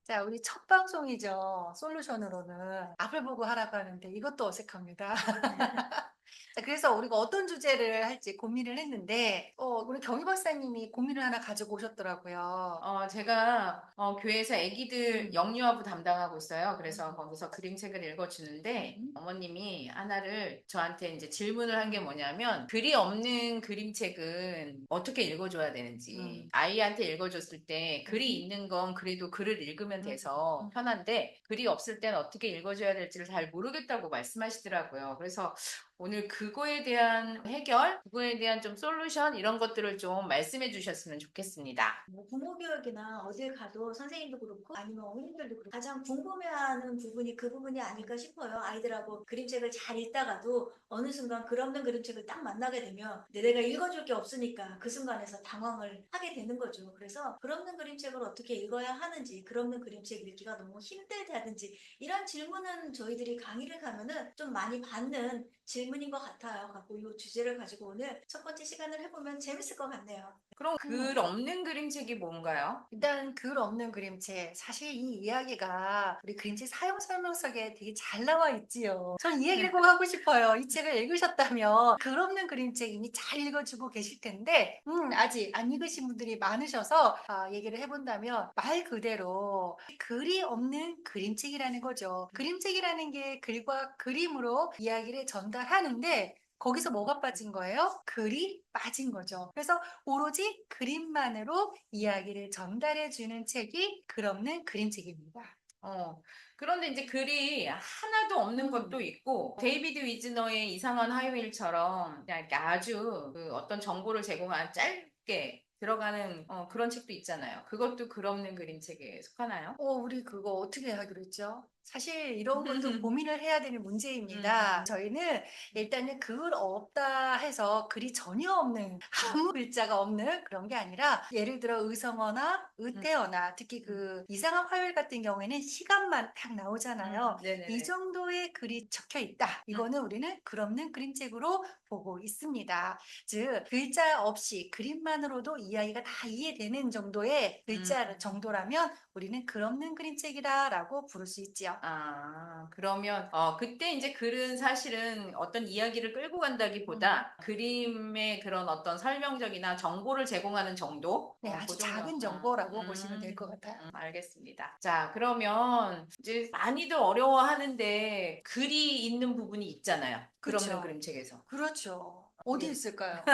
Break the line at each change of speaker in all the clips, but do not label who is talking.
자, 우리 첫 방송이죠. 솔루션으로는 앞을 보고 하라고 하는데 이것도 어색합니다. 자, 그래서 우리가 어떤 주제를 할지 고민을 했는데, 우리 경희 박사님이 고민을 하나 가지고 오셨더라고요.
제가 교회에서 아기들
음,
영유아부 담당하고 있어요. 그래서
음,
거기서 그림책을 읽어주는데
음,
어머님이 하나를 저한테 이제 질문을 한 게 뭐냐면 글이 없는 그림책은 어떻게 읽어줘야 되는지
음,
아이한테 읽어줬을 때 글이
음,
있는 건 그래도 글을 읽으면
음,
돼서
음.
편한데 글이 없을 땐 어떻게 읽어줘야 될지를 잘 모르겠다고 말씀하시더라고요. 그래서 오늘 그거에 대한 해결, 그거에 대한 좀 솔루션 이런 것들을 좀 말씀해 주셨으면 좋겠습니다.
뭐 부모 교육이나 어딜 가도 선생님도 그렇고 아니면 어머님들도 그렇고 가장 궁금해하는 부분이 그 부분이 아닐까 싶어요. 아이들하고 그림책을 잘 읽다가도 어느 순간 글 없는 그림책을 딱 만나게 되면 내가 읽어줄 게 없으니까 그 순간에서 당황을 하게 되는 거죠. 그래서 글 없는 그림책을 어떻게 읽어야 하는지, 글 없는 그림책 읽기가 너무 힘들다든지 이런 질문은 저희들이 강의를 가면은 좀 많이 받는 질문인 것 같아요. 갖고 이 주제를 가지고 오늘 첫 번째 시간을 해보면 재밌을 것 같네요.
그럼
음.
글 없는 그림책이 뭔가요?
일단 글 없는 그림책. 사실 이 이야기가 우리 그림책 사용 설명서에 되게 잘 나와 있지요. 전 이 얘기를 꼭 하고 싶어요. 이 책을 읽으셨다면 글 없는 그림책 이미 잘 읽어주고 계실 텐데, 아직 안 읽으신 분들이 많으셔서 얘기를 해본다면 말 그대로 글이 없는 그림책이라는 거죠. 그림책이라는 게 글과 그림으로 이야기를 전달하는데 거기서 뭐가 빠진 거예요? 글이 빠진 거죠. 그래서 오로지 그림만으로 이야기를 전달해 주는 책이 글 없는 그림책입니다.
어, 그런데 이제 글이 하나도 없는
음,
것도 있고, 데이비드 위즈너의 이상한 화요일처럼 그냥 이렇게 아주 그 어떤 정보를 제공한 짧게 들어가는 그런 책도 있잖아요. 그것도 글 없는 그림책에 속하나요?
우리 그거 어떻게 하기로 했죠? 사실 이런 것도 고민을 해야 되는 문제입니다.
음,
저희는 일단은 글 없다 해서 글이 전혀 없는 아무 글자가 없는 그런 게 아니라 예를 들어 의성어나
음,
의태어나 특히
음,
그 이상한 화요일 같은 경우에는 시간만 딱 나오잖아요. 이
네네네.
정도의 글이 적혀 있다.
음,
이거는 우리는 글 없는 그림책으로 보고 있습니다. 즉 글자 없이 그림만으로도 이야기가 다 이해되는 정도의
음.
글자 정도라면 우리는 글 없는 그림책이다라고 부를 수 있지요.
그러면, 그때 이제 글은 사실은 어떤 이야기를 끌고
음.
간다기보다 그림의 그런 어떤 설명적이나 정보를 제공하는 정도?
네,
그
아주
정도.
작은 정보라고 보시면 될 것 같아요.
알겠습니다. 자, 그러면 이제 많이들 어려워하는데 글이 있는 부분이 있잖아요. 글 없는
그렇죠.
그림책에서.
그렇죠. 어디
예.
있을까요?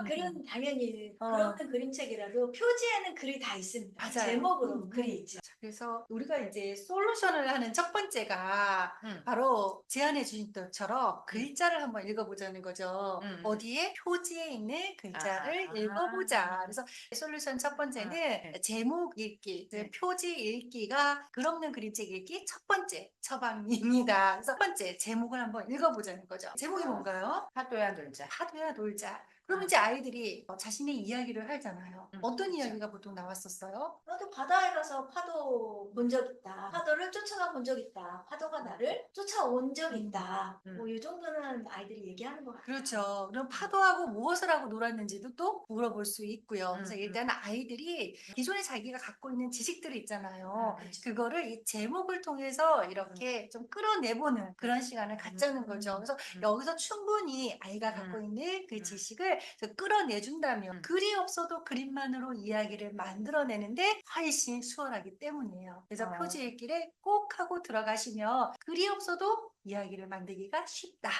글은 당연히 글
어,
없는 그림책이라도 표지에는 글이 다 있습니다.
맞아요.
제목으로 글이 있죠.
자, 그래서 우리가 이제 솔루션을 하는 첫 번째가
음,
바로 제안해 주신 것처럼
음,
글자를 한번 읽어보자는 거죠.
음.
어디에? 표지에 있는 글자를 읽어보자.
아,
그래서 솔루션 첫 번째는
네.
제목 읽기, 그
네.
표지 읽기가 글 없는 그림책 읽기 첫 번째 처방입니다. 그래서 첫 번째 제목을 한번 읽어보자는 거죠. 제목이 뭔가요?
파도야 놀자.
파도야 놀자. 그러면
음,
이제 아이들이 자신의 이야기를 하잖아요. 어떤
그렇죠.
이야기가 보통 나왔었어요?
나도 바다에 가서 파도 본 적 있다. 파도를 쫓아가 본 적 있다. 파도가 나를 쫓아온 적
음.
있다.
음.
뭐 이 정도는 아이들이 얘기하는 것 같아요.
그렇죠. 그럼 파도하고 무엇을 하고 놀았는지도 또 물어볼 수 있고요. 그래서
음, 음,
일단 아이들이 기존에 자기가 갖고 있는 지식들이 있잖아요.
그렇죠.
그거를 이 제목을 통해서
음,
이렇게 좀 끌어내보는 그런 시간을 갖자는 거죠.
음,
그래서
음,
여기서 충분히 아이가 갖고
음,
있는 그
음,
지식을 좀 끌어내준다면
음.
글이 없어도 그림만으로 이야기를 만들어내는데 훨씬 수월하기 때문이에요. 그래서
어.
표지 읽기를 꼭 하고 들어가시면 글이 없어도 이야기를 만들기가 쉽다.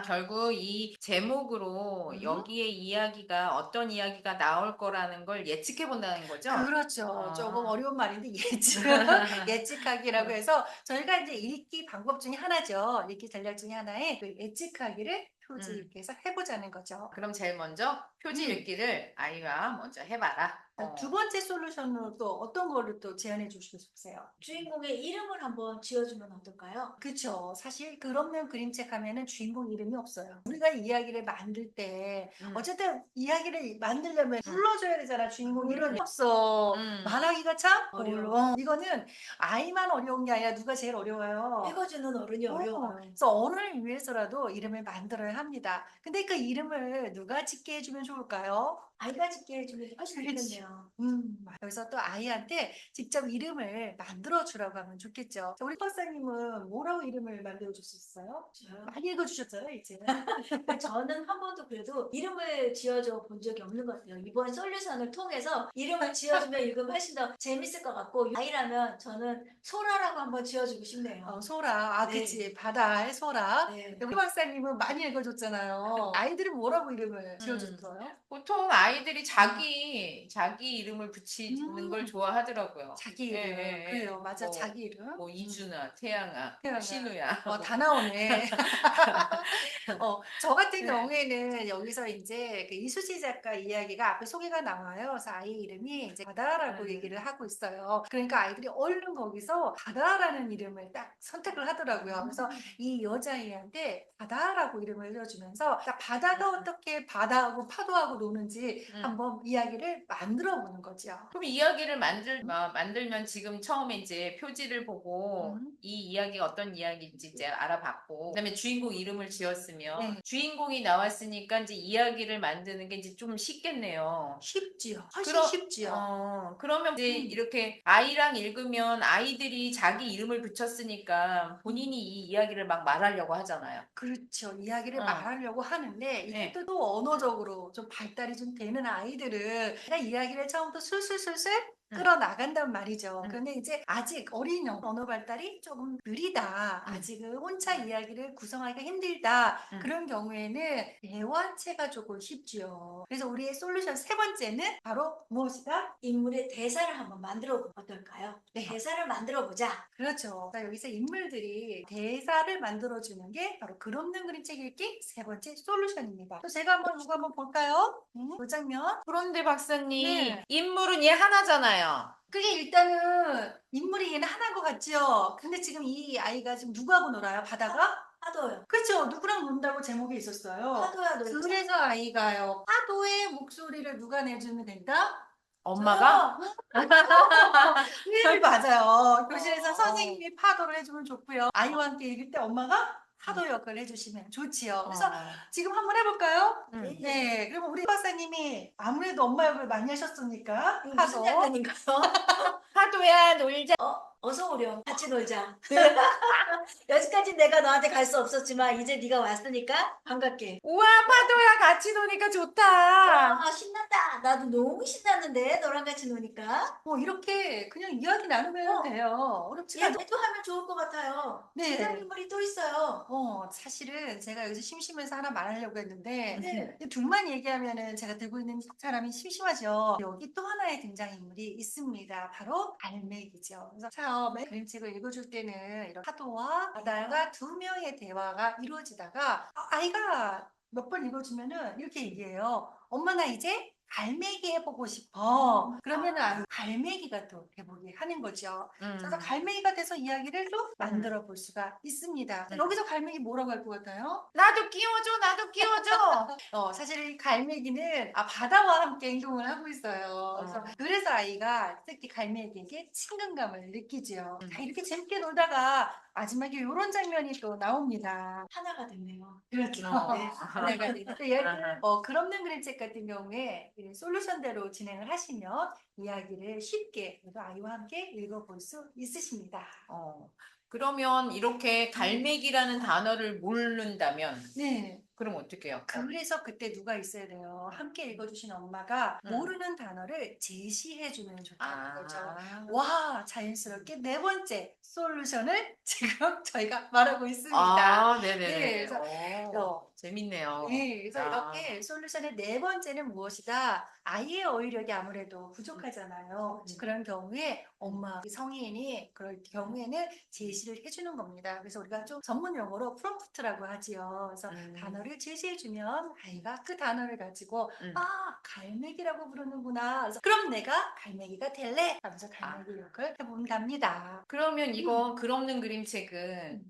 결국 이 제목으로
음?
여기에 이야기가 어떤 이야기가 나올 거라는 걸 예측해 본다는 거죠?
그렇죠. 조금
어.
어려운 말인데 예측하기라고 해서 저희가 이제 읽기 방법 중에 하나죠. 읽기 전략 중에 하나에 그 예측하기를 표지
음.
이렇게 해서 해보자는 거죠.
그럼 제일 먼저 표지
음.
읽기를 아이가 먼저 해봐라.
자, 두 번째 솔루션으로 또 어떤 거를 또 제안해 주시고 싶으세요?
주인공의 이름을 한번 지어주면 어떨까요?
그쵸. 사실 글 없는 그림책 하면은 주인공 이름이 없어요. 우리가 이야기를 만들 때,
음,
어쨌든 이야기를 만들려면
음,
불러줘야 되잖아. 주인공 이름이 없어.
음.
말하기가 참
어려워.
어려워. 이거는 아이만 어려운 게 아니라 누가 제일 어려워요?
읽어주는 어른이 어려워요.
그래서 언어를 위해서라도 이름을 만들어야 합니다. 근데 그 이름을 누가 짓게 해주면 좋을까요?
아이가 짓게 해주면 훨씬
그렇지.
좋겠네요.
여기서 또 아이한테 직접 이름을 만들어 주라고 하면 좋겠죠. 자, 우리 박사님은 뭐라고 이름을 만들어 주셨어요?
저요?
많이 읽어주셨잖아요, 이제.
근데 저는 한 번도 그래도 이름을 지어줘 본 적이 없는 것 같아요. 이번 솔루션을 통해서 이름을 지어주면 읽으면 훨씬 더 재밌을 것 같고, 아이라면 저는 소라라고 한번 지어주고 싶네요.
소라. 아,
네.
그치. 바다의 소라.
네.
우리 박사님은 많이 읽어줬잖아요. 아이들은 뭐라고 이름을 지어줬어요?
보통 아이들이 자기 이름을 붙이는 걸
음.
좋아하더라고요.
자기
예,
이름.
예, 예.
그래요. 맞아.
뭐,
자기 이름.
뭐 이준아, 태양아,
태양아.
신우야.
다 나오네. 저 같은
네.
경우에는 여기서 이제 그 이수지 작가 이야기가 앞에 소개가 나와요. 그래서 아이 이름이 이제 바다라고 얘기를 하고 있어요. 그러니까 아이들이 얼른 거기서 바다라는 이름을 딱 선택을 하더라고요. 그래서 이 여자애한테 바다라고 이름을 지어주면서 그러니까 바다가 어떻게 바다하고 파도하고 노는지 한번 이야기를 만들어 보는 거죠.
그럼 이야기를 만들면 지금 처음에 이제 표지를 보고
음.
이 이야기가 어떤 이야기인지 이제 알아봤고, 그다음에 주인공 이름을 지었으면
네.
주인공이 나왔으니까 이제 이야기를 만드는 게 이제 좀 쉽겠네요.
쉽지요. 훨씬
그럼-
쉽지요.
그러면 이제 이렇게 아이랑 읽으면 아이들이 자기 이름을 붙였으니까 본인이 이 이야기를 막 말하려고 하잖아요.
그렇죠. 이야기를
어.
말하려고 하는데
네.
이게 또 언어적으로 좀 발달이 좀 되는 아이들은 그냥 이야기를 처음부터 술술술술 끌어나간단 말이죠. 그런데 이제 아직 어린 언어 발달이 조금 느리다. 아직은 혼자 이야기를 구성하기가 힘들다. 그런 경우에는 대화체가 조금 쉽지요. 그래서 우리의 솔루션 세 번째는 바로 무엇이다?
인물의 대사를 한번 만들어 보면 어떨까요?
네.
대사를 만들어 보자.
그렇죠. 그러니까 여기서 인물들이 대사를 만들어주는 게 바로 글 없는 그림책 읽기 세 번째 솔루션입니다. 또 제가 이거 한번 볼까요? 이 장면.
그런데 박사님,
네.
인물은 얘 하나잖아요.
그게 일단은 인물이 얘는 하나인 것 같죠? 근데 지금 이 아이가 지금 누구하고 놀아요? 바다가?
파도요.
그렇죠. 누구랑 논다고 제목이 있었어요.
파도야 놀자.
그래서 아이가요. 파도의 목소리를 누가 내주면 된다?
엄마가?
네, 맞아요. 교실에서
어.
선생님이 파도를 해주면 좋고요. 아이와 함께 읽을 때 엄마가 파도 역할을 해주시면 좋지요. 그래서 지금 한번 해볼까요?
음.
네, 그러면 우리 박사님이 아무래도 엄마 역을 많이 하셨으니까
무슨
파도.
장면인가요?
파도야 놀자.
어서 오렴. 같이 놀자. 여기까지 내가 너한테 갈 수 없었지만 이제 네가 왔으니까 반갑게.
우와, 파도야 같이 노니까 좋다.
아, 신난다. 나도 너무 신났는데 너랑 같이 노니까.
이렇게 그냥 이야기 나누면 돼요. 어렵지가 않아요.
얘도 하면 좋을 것 같아요.
네.
등장인물이 또 있어요.
사실은 제가 여기서 심심해서 하나 말하려고 했는데
네.
둘만 얘기하면은 제가 들고 있는 사람이 심심하죠. 여기 또 하나의 등장인물이 있습니다. 바로 알맥이죠. 그래서 처음에 그림책을 읽어줄 때는 이런 파도와 바다가 두 명의 대화가 이루어지다가 아이가 몇 번 읽어주면은 이렇게 얘기해요. 엄마 나 이제 갈매기 해보고 싶어. 그러면은 갈매기가 또 해보게 하는 거죠. 그래서 갈매기가 돼서 이야기를 또 만들어 볼 수가 있습니다. 여기서 갈매기 뭐라고 할 것 같아요?
나도 끼워줘, 나도 끼워줘.
사실 이 갈매기는 바다와 함께 행동을 하고 있어요. 그래서 아이가 특히 갈매기에게 친근감을 느끼죠. 자, 이렇게 재밌게 놀다가 마지막에 이런 장면이 또 나옵니다.
하나가 됐네요.
그렇죠.
네.
하나가 되죠. 예를 글 없는 그림책 같은 경우에 이 솔루션대로 진행을 하시면 이야기를 쉽게 그래도 아이와 함께 읽어볼 수 있으십니다.
그러면 이렇게 갈매기라는 단어를 모른다면
네.
그럼 어떻게 해요?
그래서 그때 누가 있어야 돼요? 함께 읽어주신 엄마가 모르는 단어를 제시해주면 좋다는 거죠. 와, 자연스럽게 네 번째 솔루션을 지금 저희가 말하고 있습니다.
네네네.
네, 그래서
재밌네요.
네, 그래서 이렇게 솔루션의 네 번째는 무엇이다? 아이의 어휘력이 아무래도 부족하잖아요. 그런 경우에 엄마, 성인이 그럴 경우에는 제시를 해주는 겁니다. 그래서 우리가 좀 전문 용어로 프롬프트라고 하지요. 그래서 단어를 제시해주면 아이가 그 단어를 가지고 갈매기라고 부르는구나. 그래서 그럼 내가 갈매기가 될래? 하면서 갈매기 역을 해본답니다.
그러면 이거 글 없는 그림책은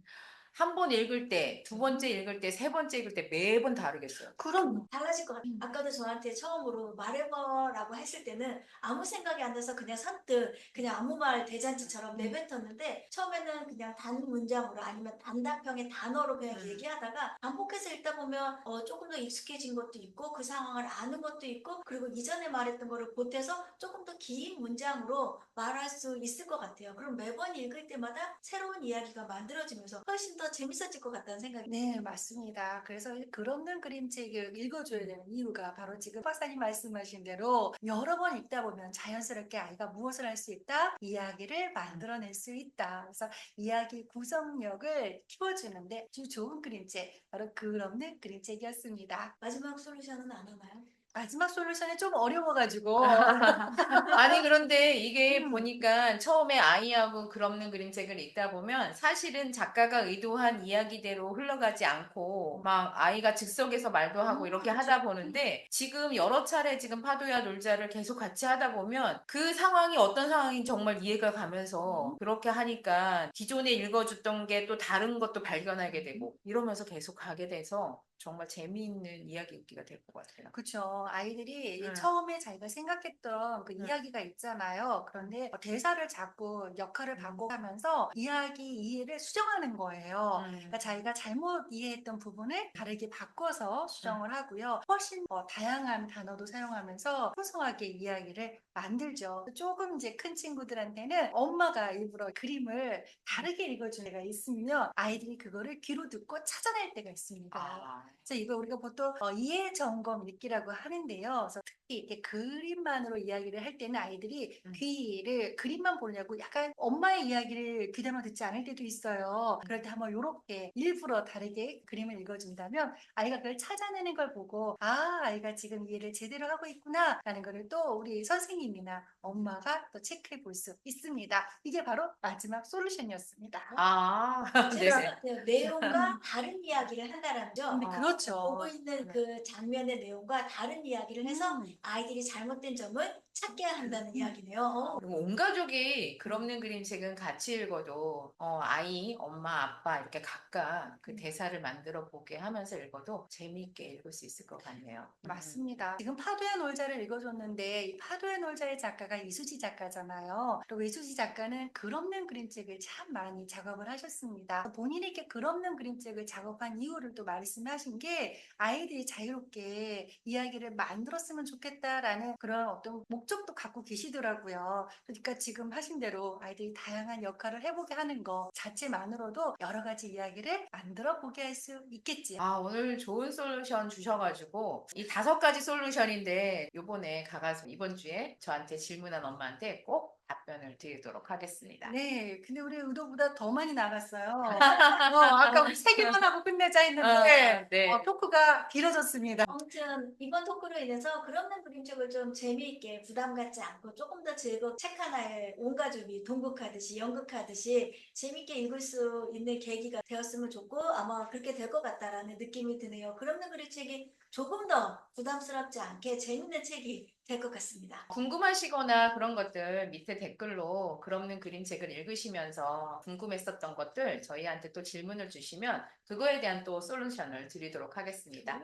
한 번 읽을 때, 두 번째 읽을 때, 세 번째 읽을 때 매번 다르겠어요.
그럼
달라질 것 같아요. 아까도 저한테 처음으로 말해봐라고 했을 때는 아무 생각이 안 나서 그냥 선뜻 그냥 아무 말 대잔치처럼 내뱉었는데 처음에는 그냥 단 문장으로 아니면 단답형의 단어로 그냥 얘기하다가 반복해서 읽다 보면 조금 더 익숙해진 것도 있고 그 상황을 아는 것도 있고 그리고 이전에 말했던 거를 보태서 조금 더 긴 문장으로 말할 수 있을 것 같아요. 그럼 매번 읽을 때마다 새로운 이야기가 만들어지면서 훨씬 더 재밌어질 것 같다는 생각이
네, 맞습니다. 그래서 글 없는 그림책을 읽어줘야 되는 이유가 바로 지금 박사님 말씀하신 대로 여러 번 읽다 보면 자연스럽게 아이가 무엇을 할 수 있다? 이야기를 만들어낼 수 있다. 그래서 이야기 구성력을 키워주는데 아주 좋은 그림책, 바로 글 없는 그림책이었습니다.
마지막 솔루션은 안 하나요?
마지막 솔루션이 좀 어려워가지고.
아니, 그런데 이게
음.
보니까 처음에 아이하고 글 없는 그림책을 읽다 보면 사실은 작가가 의도한 이야기대로 흘러가지 않고 막 아이가 즉석에서 말도 하고 이렇게 하다 보는데 지금 여러 차례 지금 파도야 놀자를 계속 같이 하다 보면 그 상황이 어떤 상황인지 정말 이해가 가면서 그렇게 하니까 기존에 읽어줬던 게 또 다른 것도 발견하게 되고 이러면서 계속 가게 돼서 정말 재미있는 이야기 읽기가 될 것 같아요.
그쵸. 아이들이
응.
처음에 자기가 생각했던 그
응.
이야기가 있잖아요. 그런데 대사를 자꾸 역할을 바꿔가면서 이야기 이해를 수정하는 거예요. 그러니까 자기가 잘못 이해했던 부분을 다르게 바꿔서 수정을 하고요. 훨씬 다양한 단어도 사용하면서 풍성하게 이야기를 만들죠. 조금 이제 큰 친구들한테는 엄마가 일부러 그림을 다르게 읽어주는 애가 있으면 아이들이 그거를 귀로 듣고 찾아낼 때가 있습니다.
아,
그래서 이거 우리가 보통 이해 점검 읽기라고 하는데요. 그래서 특히 이렇게 그림만으로 이야기를 할 때는 아이들이 귀를 그림만 보려고 약간 엄마의 이야기를 귀담아 듣지 않을 때도 있어요. 그럴 때 한번 이렇게 일부러 다르게 그림을 읽어준다면 아이가 그걸 찾아내는 걸 보고 아이가 지금 이해를 제대로 하고 있구나라는 거를 또 우리 선생님이나 엄마가 또 체크해 볼 수 있습니다. 이게 바로 마지막 솔루션이었습니다.
아,
재밌을
네.
것 같아요. 내용과 다른 이야기를 한다라는 점.
근데 그렇죠.
보고 있는 그 장면의 내용과 다른 이야기를 해서 아이들이 잘못된 점을 찾게 한다는 이야기네요.
그리고 온 가족이 글 없는 그림책은 같이 읽어도 아이, 엄마, 아빠 이렇게 각각 그 대사를 만들어 보게 하면서 읽어도 재미있게 읽을 수 있을 것 같네요.
맞습니다. 지금 파도의 놀자를 읽어줬는데 이 파도의 놀자의 작가가 이수지 작가잖아요. 그리고 이수지 작가는 글 없는 그림책을 참 많이 작업을 하셨습니다. 본인이 이렇게 글 없는 그림책을 작업한 이유를 또 말씀하신 게 아이들이 자유롭게 이야기를 만들었으면 좋겠다라는 그런 어떤 목적도 갖고 계시더라고요. 그러니까 지금 하신 대로 아이들이 다양한 역할을 해보게 하는 거 자체만으로도 여러 가지 이야기를 만들어 보게 할 수 있겠지요.
오늘 좋은 솔루션 주셔가지고 이 5가지 솔루션인데 요번에 가가지고 이번 주에 저한테 질문한 엄마한테 꼭 답변을 드리도록 하겠습니다.
네, 근데 우리 의도보다 더 많이 나갔어요. 아까 우리 3개만 하고 끝내자 했는데
네.
토크가 길어졌습니다.
아무튼 이번 토크로 인해서 글 없는 그림책을 좀 재미있게 부담 갖지 않고 조금 더 즐겁게 책 하나에 온 가족이 동극하듯이 연극하듯이 재미있게 읽을 수 있는 계기가 되었으면 좋고 아마 그렇게 될 것 같다라는 느낌이 드네요. 글 없는 그림책이 조금 더 부담스럽지 않게 재밌는 책이 될 것 같습니다.
궁금하시거나 그런 것들 밑에 댓글로 글 없는 그림책을 읽으시면서 궁금했었던 것들 저희한테 또 질문을 주시면 그거에 대한 또 솔루션을 드리도록 하겠습니다.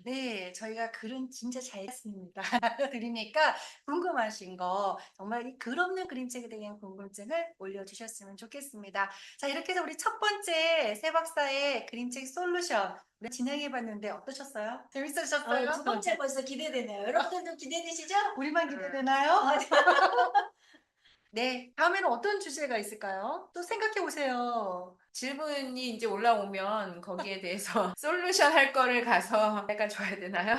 네, 저희가 글은 진짜 잘 썼습니다. 드리니까 궁금하신 거 정말 이 글 없는 그림책에 대한 궁금증을 올려주셨으면 좋겠습니다. 자, 이렇게 해서 우리 첫 번째 새 박사의 그림책 솔루션 우리 진행해봤는데 어떠셨어요? 재밌으셨어요?
두 번째 벌써 기대되네요. 여러분들도 기대되시죠?
우리만 기대되나요? 네, 다음에는 어떤 주제가 있을까요? 또 생각해 보세요.
질문이 이제 올라오면 거기에 대해서 솔루션 할 거를 가서 약간 줘야 되나요?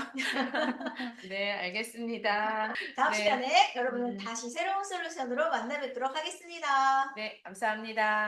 네, 알겠습니다.
다음
네.
시간에 여러분은 다시 새로운 솔루션으로 만나 뵙도록 하겠습니다.
네, 감사합니다.